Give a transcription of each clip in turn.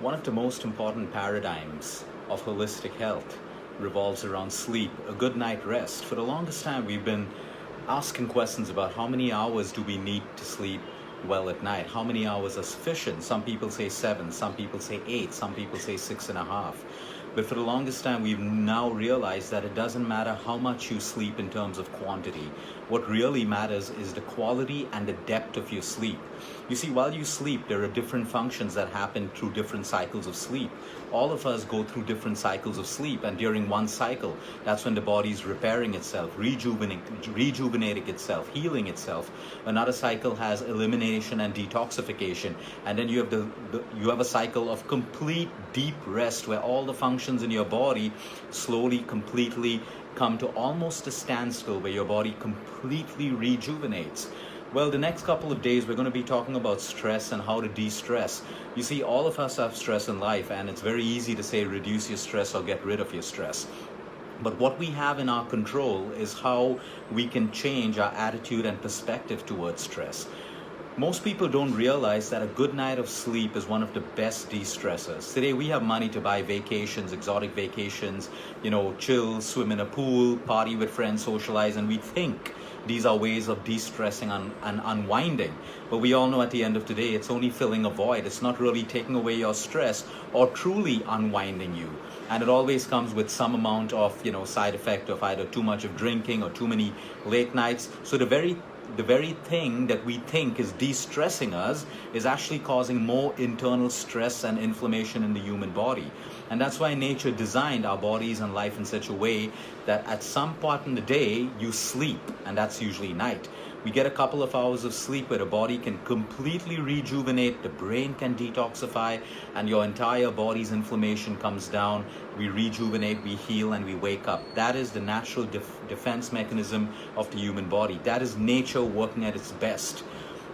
One of the most important paradigms of holistic health revolves around sleep, a good night rest. For the longest time, we've been asking questions about how many hours do we need to sleep well at night? How many hours are sufficient? Some people say 7, some people say 8, some people say 6.5. But for the longest time, we've now realized that it doesn't matter how much you sleep in terms of quantity. What really matters is the quality and the depth of your sleep. You see, while you sleep, there are different functions that happen through different cycles of sleep. All of us go through different cycles of sleep, and during one cycle, that's when the body is repairing itself, rejuvenating itself, healing itself. Another cycle has elimination and detoxification, and then you have a cycle of complete deep rest where all the functions in your body slowly, completely come to almost a standstill, where your body completely rejuvenates. Well, the next couple of days, we're going to be talking about stress and how to de-stress. You see, all of us have stress in life, and it's very easy to say reduce your stress or get rid of your stress. But what we have in our control is how we can change our attitude and perspective towards stress. Most people don't realize that a good night of sleep is one of the best de-stressors. Today we have money to buy vacations, exotic vacations, chill, swim in a pool, party with friends, socialize, and we think these are ways of de-stressing and unwinding. But we all know at the end of the day, it's only filling a void. It's not really taking away your stress or truly unwinding you. And it always comes with some amount of, side effect of either too much of drinking or too many late nights. So the very thing that we think is de-stressing us is actually causing more internal stress and inflammation in the human body. And that's why nature designed our bodies and life in such a way that at some part in the day you sleep, and that's usually night. We get a couple of hours of sleep where the body can completely rejuvenate, the brain can detoxify, and your entire body's inflammation comes down. We rejuvenate, we heal, and we wake up. That is the natural defense mechanism of the human body. That is nature working at its best.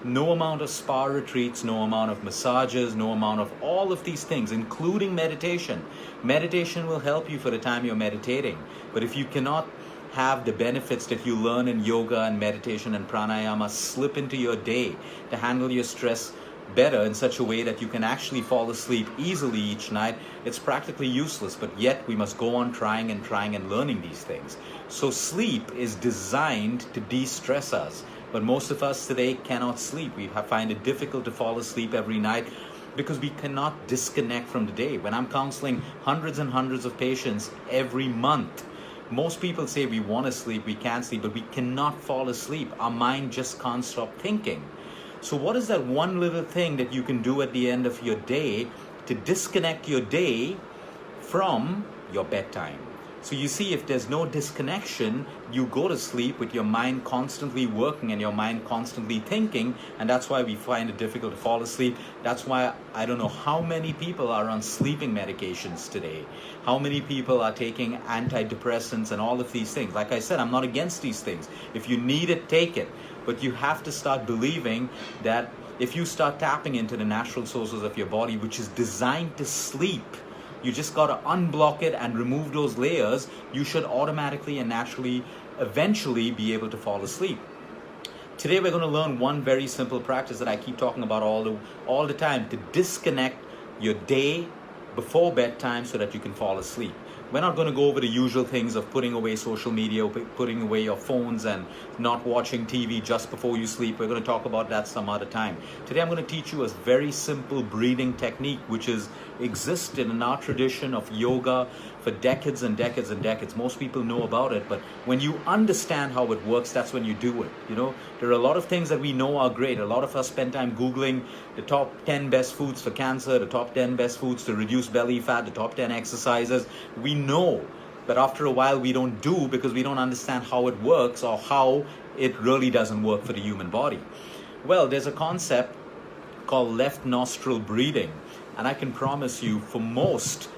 No amount of spa retreats, no amount of massages, no amount of all of these things, including meditation. Meditation will help you for the time you're meditating. But if you cannot have the benefits that you learn in yoga and meditation and pranayama slip into your day to handle your stress better in such a way that you can actually fall asleep easily each night, it's practically useless. But yet we must go on trying and learning these things. So sleep is designed to de-stress us. But most of us today cannot sleep. We find it difficult to fall asleep every night because we cannot disconnect from the day. When I'm counseling hundreds and hundreds of patients every month, most people say we want to sleep, we can't sleep, but we cannot fall asleep. Our mind just can't stop thinking. So what is that one little thing that you can do at the end of your day to disconnect your day from your bedtime? So you see, if there's no disconnection, you go to sleep with your mind constantly working and your mind constantly thinking, and that's why we find it difficult to fall asleep. That's why I don't know how many people are on sleeping medications today. How many people are taking antidepressants and all of these things. Like I said, I'm not against these things. If you need it, take it. But you have to start believing that if you start tapping into the natural sources of your body, which is designed to sleep, you just got to unblock it and remove those layers. You should automatically and naturally eventually be able to fall asleep. Today we're going to learn one very simple practice that I keep talking about all the time to disconnect your day before bedtime so that you can fall asleep. We're not going to go over the usual things of putting away social media, putting away your phones and not watching TV just before you sleep. We're going to talk about that some other time. Today I'm going to teach you a very simple breathing technique which has existed in our tradition of yoga for decades and decades and decades. Most people know about it, but when you understand how it works, that's when you do it. There are a lot of things that we know are great. A lot of us spend time Googling the top 10 best foods for cancer, the top 10 best foods to reduce belly fat, the top 10 exercises. We know, but after a while we don't do because we don't understand how it works or how it really doesn't work for the human body. Well, there's a concept called left nostril breathing. And I can promise you, for most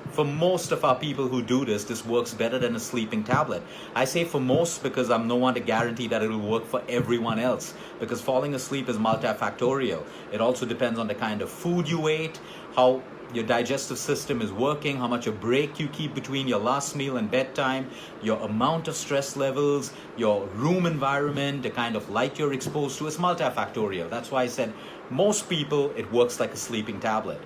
of our people who do this, this works better than a sleeping tablet. I say for most because I'm no one to guarantee that it will work for everyone else, because falling asleep is multifactorial. It also depends on the kind of food you ate, how your digestive system is working, how much a break you keep between your last meal and bedtime, your amount of stress levels, your room environment, the kind of light you're exposed to. It's multifactorial. That's why I said most people, it works like a sleeping tablet.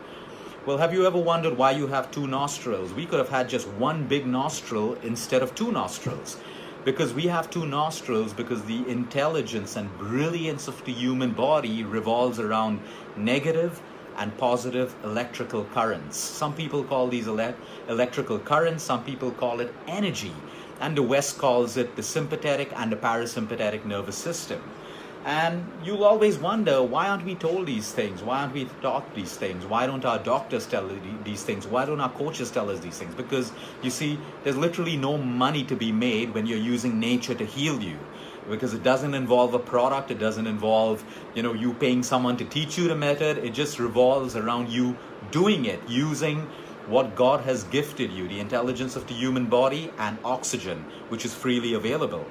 Well, have you ever wondered why you have two nostrils? We could have had just one big nostril instead of two nostrils. Because we have two nostrils because the intelligence and brilliance of the human body revolves around negative and positive electrical currents. Some people call these electrical currents, some people call it energy. And the West calls it the sympathetic and the parasympathetic nervous system. And you'll always wonder, why aren't we told these things? Why aren't we taught these things? Why don't our doctors tell these things? Why don't our coaches tell us these things? Because, you see, there's literally no money to be made when you're using nature to heal you. Because it doesn't involve a product, it doesn't involve, you paying someone to teach you the method. It just revolves around you doing it, using what God has gifted you, the intelligence of the human body and oxygen, which is freely available.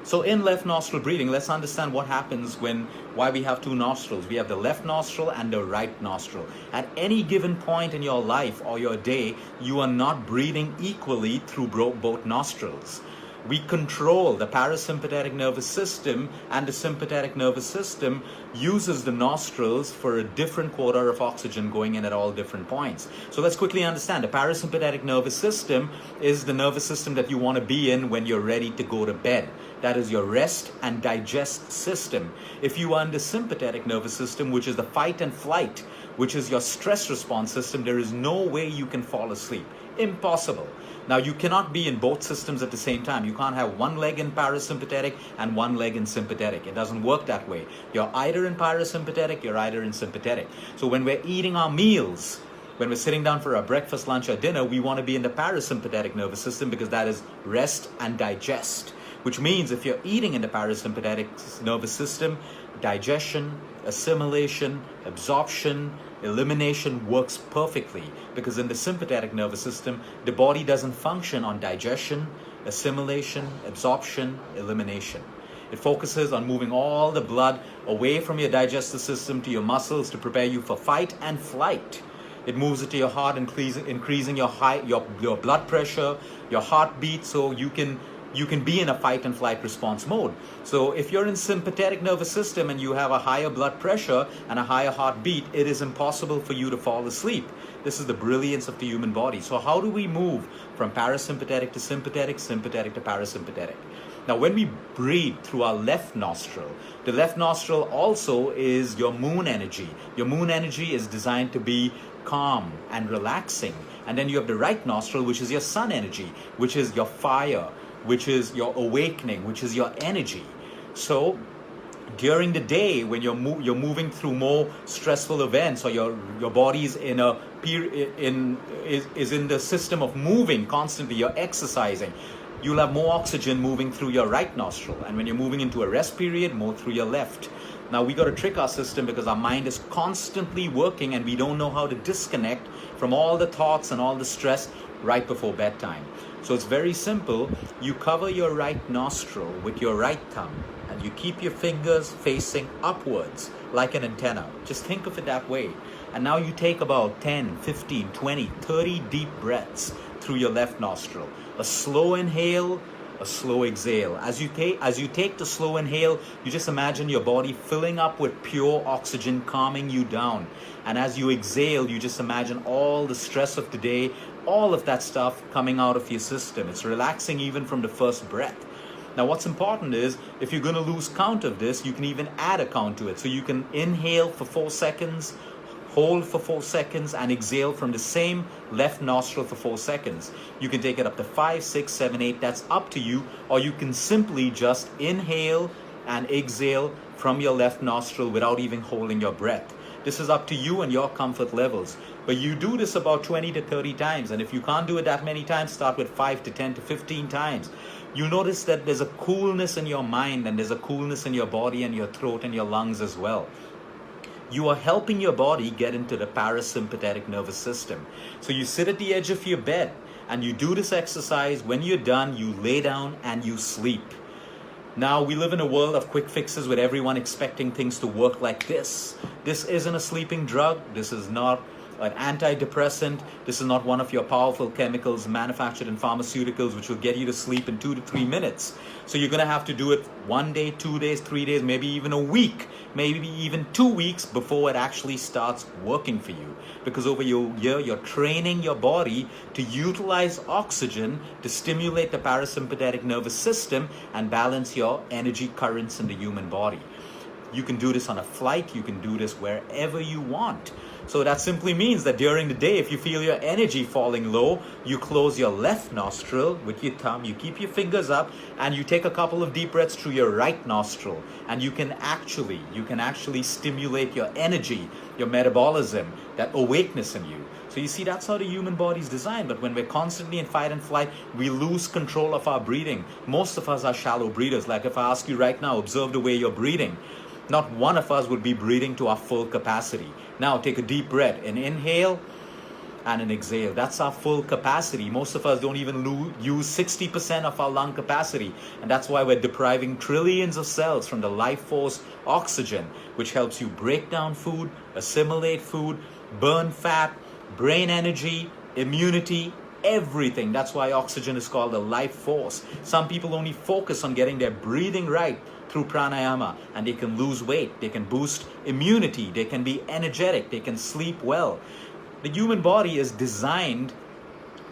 So in left nostril breathing, let's understand what happens why we have two nostrils. We have the left nostril and the right nostril. At any given point in your life or your day, you are not breathing equally through both nostrils. We control the parasympathetic nervous system, and the sympathetic nervous system uses the nostrils for a different quota of oxygen going in at all different points. So let's quickly understand. The parasympathetic nervous system is the nervous system that you want to be in when you're ready to go to bed. That is your rest and digest system. If you are in the sympathetic nervous system, which is the fight and flight, which is your stress response system, there is no way you can fall asleep. Impossible. Now, you cannot be in both systems at the same time. You can't have one leg in parasympathetic and one leg in sympathetic. It doesn't work that way. You're either in parasympathetic, you're either in sympathetic. So when we're eating our meals, when we're sitting down for our breakfast, lunch, or dinner, we want to be in the parasympathetic nervous system because that is rest and digest. Which means if you're eating in the parasympathetic nervous system, digestion, assimilation, absorption, elimination works perfectly, because in the sympathetic nervous system, the body doesn't function on digestion, assimilation, absorption, elimination. It focuses on moving all the blood away from your digestive system to your muscles to prepare you for fight and flight. It moves it to your heart, increasing your blood pressure, your heartbeat, so you can be in a fight and flight response mode. So if you're in sympathetic nervous system and you have a higher blood pressure and a higher heartbeat, it is impossible for you to fall asleep. This is the brilliance of the human body. So how do we move from parasympathetic to sympathetic, sympathetic to parasympathetic? Now, when we breathe through our left nostril, the left nostril also is your moon energy. Your moon energy is designed to be calm and relaxing. And then you have the right nostril, which is your sun energy, which is your fire, which is your awakening, which is your energy. So during the day, when you're moving through more stressful events, or your body's in a is in the system of moving constantly, you're exercising, you'll have more oxygen moving through your right nostril. And when you're moving into a rest period, more through your left. Now, we got to trick our system because our mind is constantly working and we don't know how to disconnect from all the thoughts and all the stress right before bedtime. So it's very simple. You cover your right nostril with your right thumb and you keep your fingers facing upwards like an antenna. Just think of it that way. And now you take about 10, 15, 20, 30 deep breaths through your left nostril. A slow inhale, a slow exhale. As you take the slow inhale, you just imagine your body filling up with pure oxygen, calming you down. And as you exhale, you just imagine all the stress of the day, all of that stuff coming out of your system. It's relaxing even from the first breath. Now, what's important is, if you're going to lose count of this, you can even add a count to it. So you can inhale for 4 seconds, hold for 4 seconds, and exhale from the same left nostril for 4 seconds. You can take it up to 5, 6, 7, 8. That's up to you. Or you can simply just inhale and exhale from your left nostril without even holding your breath. This is up to you and your comfort levels. But you do this about 20 to 30 times. And if you can't do it that many times, start with 5 to 10 to 15 times. You notice that there's a coolness in your mind and there's a coolness in your body and your throat and your lungs as well. You are helping your body get into the parasympathetic nervous system. So you sit at the edge of your bed and you do this exercise. When you're done, you lay down and you sleep. Now, we live in a world of quick fixes with everyone expecting things to work like this. This isn't a sleeping drug. This is not an antidepressant. This is not one of your powerful chemicals manufactured in pharmaceuticals which will get you to sleep in 2 to 3 minutes. So you're going to have to do it 1 day, 2 days, 3 days, maybe even a week, maybe even 2 weeks before it actually starts working for you. Because over your year, you're training your body to utilize oxygen to stimulate the parasympathetic nervous system and balance your energy currents in the human body. You can do this on a flight, you can do this wherever you want. So that simply means that during the day, if you feel your energy falling low, you close your left nostril with your thumb, you keep your fingers up, and you take a couple of deep breaths through your right nostril. And you can actually stimulate your energy, your metabolism, that awakeness in you. So you see, that's how the human body is designed. But when we're constantly in fight and flight, we lose control of our breathing. Most of us are shallow breathers. Like if I ask you right now, observe the way you're breathing. Not one of us would be breathing to our full capacity. Now take a deep breath, an inhale and an exhale. That's our full capacity. Most of us don't even use 60% of our lung capacity. And that's why we're depriving trillions of cells from the life force oxygen, which helps you break down food, assimilate food, burn fat, brain energy, immunity, everything. That's why oxygen is called a life force. Some people only focus on getting their breathing right through pranayama, and they can lose weight, they can boost immunity, they can be energetic, they can sleep well. The human body is designed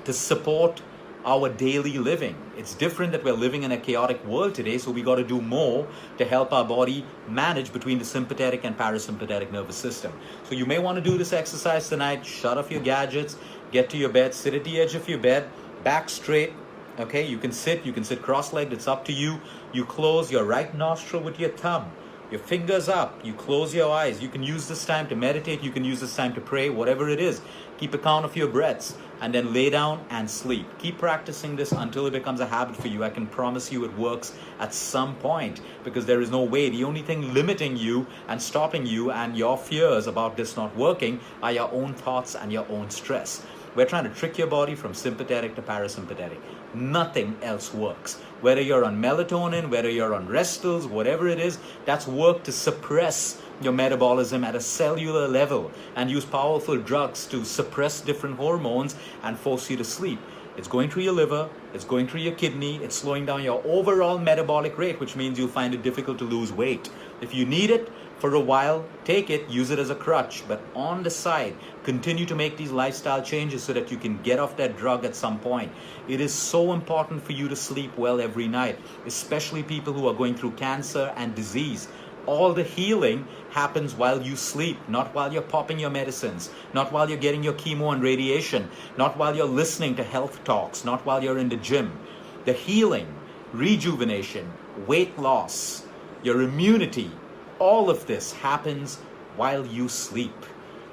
to support our daily living. It's different that we're living in a chaotic world today, so we got to do more to help our body manage between the sympathetic and parasympathetic nervous system. So you may want to do this exercise tonight. Shut off your gadgets, get to your bed, sit at the edge of your bed, back straight. Okay, you can sit cross-legged, it's up to you. You close your right nostril with your thumb, your fingers up, you close your eyes. You can use this time to meditate, you can use this time to pray, whatever it is. Keep a count of your breaths and then lay down and sleep. Keep practicing this until it becomes a habit for you. I can promise you it works at some point, because there is no way. The only thing limiting you and stopping you and your fears about this not working are your own thoughts and your own stress. We're trying to trick your body from sympathetic to parasympathetic. Nothing else works. Whether you're on melatonin, whether you're on Restils, whatever it is, that's work to suppress your metabolism at a cellular level and use powerful drugs to suppress different hormones and force you to sleep. It's going through your liver, it's going through your kidney, it's slowing down your overall metabolic rate, which means you'll find it difficult to lose weight. If you need it for a while, take it, use it as a crutch, but on the side, continue to make these lifestyle changes so that you can get off that drug at some point. It is so important for you to sleep well every night, especially people who are going through cancer and disease. All the healing happens while you sleep, not while you're popping your medicines, not while you're getting your chemo and radiation, not while you're listening to health talks, not while you're in the gym. The healing, rejuvenation, weight loss, your immunity, all of this happens while you sleep.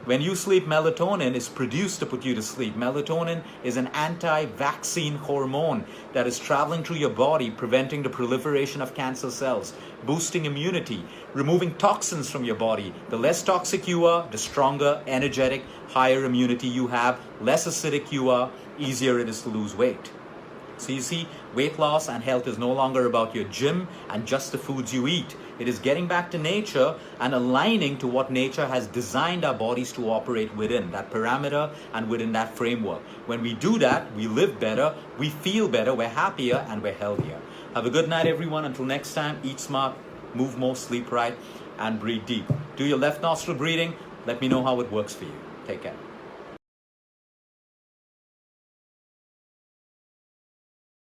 When you sleep, melatonin is produced to put you to sleep. Melatonin is an anti-vaccine hormone that is traveling through your body, preventing the proliferation of cancer cells, boosting immunity, removing toxins from your body. The less toxic you are, the stronger, energetic, higher immunity you have, less acidic you are, easier it is to lose weight. So you see, weight loss and health is no longer about your gym and just the foods you eat. It is getting back to nature and aligning to what nature has designed our bodies to operate within, that parameter and within that framework. When we do that, we live better, we feel better, we're happier, and we're healthier. Have a good night, everyone. Until next time, eat smart, move more, sleep right, and breathe deep. Do your left nostril breathing. Let me know how it works for you. Take care.